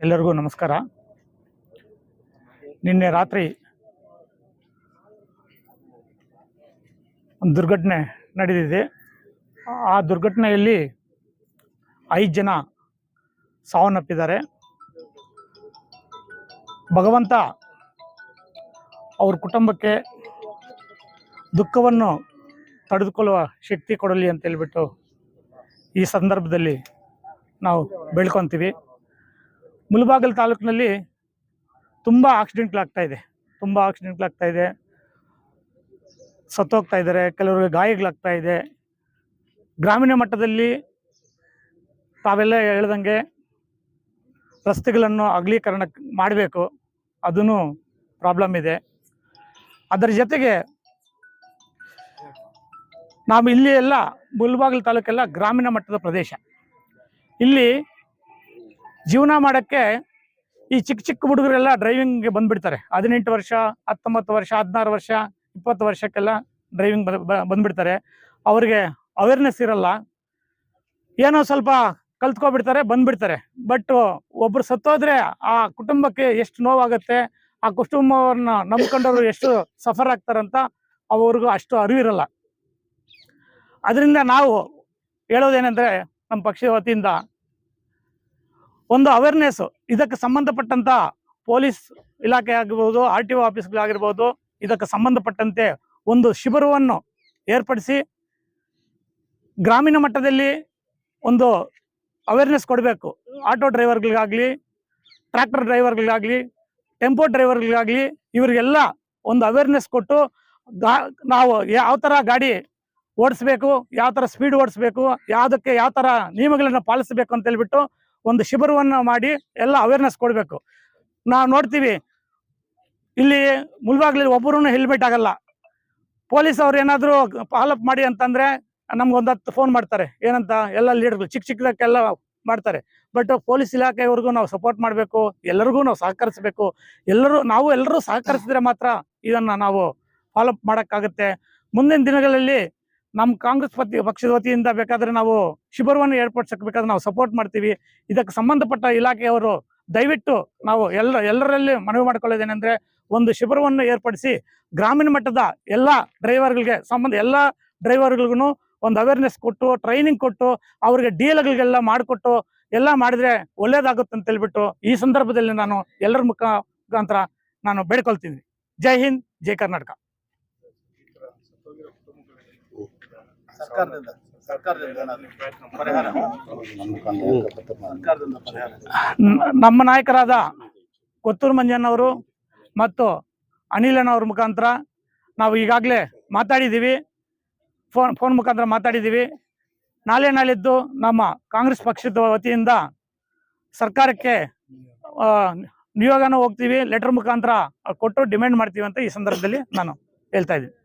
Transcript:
ಎಲ್ಲರಿಗೂ ನಮಸ್ಕಾರ. ನಿನ್ನೆ ರಾತ್ರಿ ಒಂದು ದುರ್ಘಟನೆ ನಡೆದಿದೆ. ಆ ದುರ್ಘಟನೆಯಲ್ಲಿ 5 ಜನ ಸಾವನ್ನಪ್ಪಿದ್ದಾರೆ. ಭಗವಂತ ಅವ್ರ ಕುಟುಂಬಕ್ಕೆ ದುಃಖವನ್ನು ತಡೆದುಕೊಳ್ಳುವ ಶಕ್ತಿ ಕೊಡಲಿ ಅಂತ ಹೇಳ್ಬಿಟ್ಟು ಈ ಸಂದರ್ಭದಲ್ಲಿ ನಾವು ಬೇಡ್ಕೊತೀವಿ. ಮುಳಬಾಗಿಲು ತಾಲೂಕಿನಲ್ಲಿ ತುಂಬ ಆಕ್ಸಿಡೆಂಟ್ಗಳಾಗ್ತಾ ಇದೆ. ಸತ್ತೋಗ್ತಾ ಇದ್ದಾರೆ, ಕೆಲವರಿಗೆ ಗಾಯಗಳಾಗ್ತಾ ಇದೆ. ಗ್ರಾಮೀಣ ಮಟ್ಟದಲ್ಲಿ ತಾವೆಲ್ಲ ಹೇಳ್ದಂಗೆ ರಸ್ತೆಗಳನ್ನು ಅಗಲೀಕರಣ ಮಾಡಬೇಕು, ಅದೂ ಪ್ರಾಬ್ಲಮ್ ಇದೆ. ಅದರ ಜೊತೆಗೆ ನಾವು ಇಲ್ಲಿ ಎಲ್ಲ ಮುಳಬಾಗಿಲು ತಾಲೂಕೆಲ್ಲ ಗ್ರಾಮೀಣ ಮಟ್ಟದ ಪ್ರದೇಶ. ಇಲ್ಲಿ ಜೀವನ ಮಾಡೋಕ್ಕೆ ಈ ಚಿಕ್ಕ ಹುಡುಗರೆಲ್ಲ ಡ್ರೈವಿಂಗ್ಗೆ ಬಂದುಬಿಡ್ತಾರೆ. 18 ವರ್ಷ, 19 ವರ್ಷ, 16 ವರ್ಷ, 20 ವರ್ಷಕ್ಕೆಲ್ಲ ಡ್ರೈವಿಂಗ್ ಬಂದುಬಿಡ್ತಾರೆ. ಅವರಿಗೆ ಅವೇರ್ನೆಸ್ ಇರಲ್ಲ, ಏನೋ ಸ್ವಲ್ಪ ಕಲ್ತ್ಕೊಬಿಡ್ತಾರೆ, ಬಂದುಬಿಡ್ತಾರೆ. ಬಟ್ ಒಬ್ಬರು ಸತ್ತೋದ್ರೆ ಆ ಕುಟುಂಬಕ್ಕೆ ಎಷ್ಟು ನೋವಾಗುತ್ತೆ, ಆ ಕುಟುಂಬವನ್ನು ನಂಬ್ಕೊಂಡವರು ಎಷ್ಟು ಸಫರ್ ಆಗ್ತಾರಂತ ಅವ್ರಿಗೂ ಅಷ್ಟು ಅರಿವಿರಲ್ಲ. ಅದರಿಂದ ನಾವು ಹೇಳೋದೇನೆಂದರೆ, ನಮ್ಮ ಪಕ್ಷದ ವತಿಯಿಂದ ಒಂದು ಅವೇರ್ನೆಸ್, ಇದಕ್ಕೆ ಸಂಬಂಧಪಟ್ಟಂಥ ಪೊಲೀಸ್ ಇಲಾಖೆ ಆಗಿರ್ಬೋದು, RTO ಆಫೀಸ್ಗಳಾಗಿರ್ಬೋದು, ಇದಕ್ಕೆ ಸಂಬಂಧಪಟ್ಟಂತೆ ಒಂದು ಶಿಬಿರವನ್ನು ಏರ್ಪಡಿಸಿ ಗ್ರಾಮೀಣ ಮಟ್ಟದಲ್ಲಿ ಒಂದು ಅವೇರ್ನೆಸ್ ಕೊಡಬೇಕು. ಆಟೋ ಡ್ರೈವರ್ಗಳಿಗಾಗಲಿ, ಟ್ರ್ಯಾಕ್ಟರ್ ಡ್ರೈವರ್ಗಳಿಗಾಗಲಿ, ಟೆಂಪೋ ಡ್ರೈವರ್ಗಳಿಗಾಗಲಿ, ಇವರಿಗೆಲ್ಲ ಒಂದು ಅವೇರ್ನೆಸ್ ಕೊಟ್ಟು ನಾವು ಯಾವ ಥರ ಗಾಡಿ ಓಡಿಸ್ಬೇಕು, ಯಾವ ಥರ ಸ್ಪೀಡ್ ಓಡಿಸ್ಬೇಕು, ಯಾವುದಕ್ಕೆ ಯಾವ ಥರ ನಿಯಮಗಳನ್ನು ಪಾಲಿಸಬೇಕು ಅಂತ ಹೇಳ್ಬಿಟ್ಟು ಒಂದು ಶಿಬಿರವನ್ನು ಮಾಡಿ ಎಲ್ಲ ಅವೇರ್ನೆಸ್ ಕೊಡಬೇಕು. ನಾವು ನೋಡ್ತೀವಿ ಇಲ್ಲಿ ಮುಳಬಾಗಿಲಲ್ಲಿ ಒಬ್ಬರೂ ಹೆಲ್ಮೆಟ್ ಆಗಲ್ಲ. ಪೊಲೀಸ್ ಅವ್ರು ಏನಾದರೂ ಫಾಲೋಅಪ್ ಮಾಡಿ ಅಂತಂದರೆ ನಮ್ಗೊಂದು 10 ಫೋನ್ ಮಾಡ್ತಾರೆ. ಏನಂತ ಎಲ್ಲ ಲೀಡರ್ಗಳು ಚಿಕ್ಕದಕ್ಕೆಲ್ಲ ಮಾಡ್ತಾರೆ. ಬಟ್ ಪೊಲೀಸ್ ಇಲಾಖೆಯವ್ರಿಗೂ ನಾವು ಸಪೋರ್ಟ್ ಮಾಡಬೇಕು, ಎಲ್ಲರಿಗೂ ನಾವು ಸಹಕರಿಸಬೇಕು. ಎಲ್ಲರೂ ಸಹಕರಿಸಿದ್ರೆ ಮಾತ್ರ ಇದನ್ನು ನಾವು ಫಾಲೋಅಪ್ ಮಾಡೋಕ್ಕಾಗುತ್ತೆ. ಮುಂದಿನ ದಿನಗಳಲ್ಲಿ ನಮ್ಮ ಕಾಂಗ್ರೆಸ್ ಪಕ್ಷದ ವತಿಯಿಂದ ಬೇಕಾದರೆ ನಾವು ಶಿಬಿರವನ್ನು ಏರ್ಪಡಿಸಕ್ಕೆ ಬೇಕಾದ್ರೆ ನಾವು ಸಪೋರ್ಟ್ ಮಾಡ್ತೀವಿ. ಇದಕ್ಕೆ ಸಂಬಂಧಪಟ್ಟ ಇಲಾಖೆಯವರು ದಯವಿಟ್ಟು ನಾವು ಎಲ್ಲರಲ್ಲಿ ಮನವಿ ಮಾಡ್ಕೊಳ್ಳೋದೇನೆಂದರೆ, ಒಂದು ಶಿಬಿರವನ್ನು ಏರ್ಪಡಿಸಿ ಗ್ರಾಮೀಣ ಮಟ್ಟದ ಎಲ್ಲ ಡ್ರೈವರ್ಗಳಿಗೆ ಎಲ್ಲ ಡ್ರೈವರ್ಗಳಿಗೂ ಒಂದು ಅವೇರ್ನೆಸ್ ಕೊಟ್ಟು, ಟ್ರೈನಿಂಗ್ ಕೊಟ್ಟು, ಅವ್ರಿಗೆ DLಗಳಿಗೆಲ್ಲ ಮಾಡಿಕೊಟ್ಟು ಎಲ್ಲ ಮಾಡಿದ್ರೆ ಒಳ್ಳೇದಾಗುತ್ತೆ ಅಂತ ಹೇಳ್ಬಿಟ್ಟು ಈ ಸಂದರ್ಭದಲ್ಲಿ ನಾನು ಎಲ್ಲರ ಮುಖಾಂತರ ನಾನು ಬೇಡ್ಕೊಳ್ತೀನಿ. ಜೈ ಹಿಂದ್, ಜೈ ಕರ್ನಾಟಕ. ನಮ್ಮ ನಾಯಕರಾದ ಕೊತ್ತೂರು ಮಂಜಣ್ಣವರು ಮತ್ತು ಅನಿಲಣ್ಣವ್ರ ಮುಖಾಂತರ ನಾವು ಈಗಾಗಲೇ ಮಾತಾಡಿದ್ದೀವಿ, ಫೋನ್ ಮುಖಾಂತರ ಮಾತಾಡಿದ್ದೀವಿ. ನಾಳಿದ್ದು ನಮ್ಮ ಕಾಂಗ್ರೆಸ್ ಪಕ್ಷದ ವತಿಯಿಂದ ಸರ್ಕಾರಕ್ಕೆ ನಿಯೋಗನ ಹೋಗ್ತೀವಿ, ಲೆಟರ್ ಮುಖಾಂತರ ಕೊಟ್ಟು ಡಿಮ್ಯಾಂಡ್ ಮಾಡ್ತೀವಿ ಅಂತ ಈ ಸಂದರ್ಭದಲ್ಲಿ ನಾನು ಹೇಳ್ತಾ ಇದ್ದೀನಿ.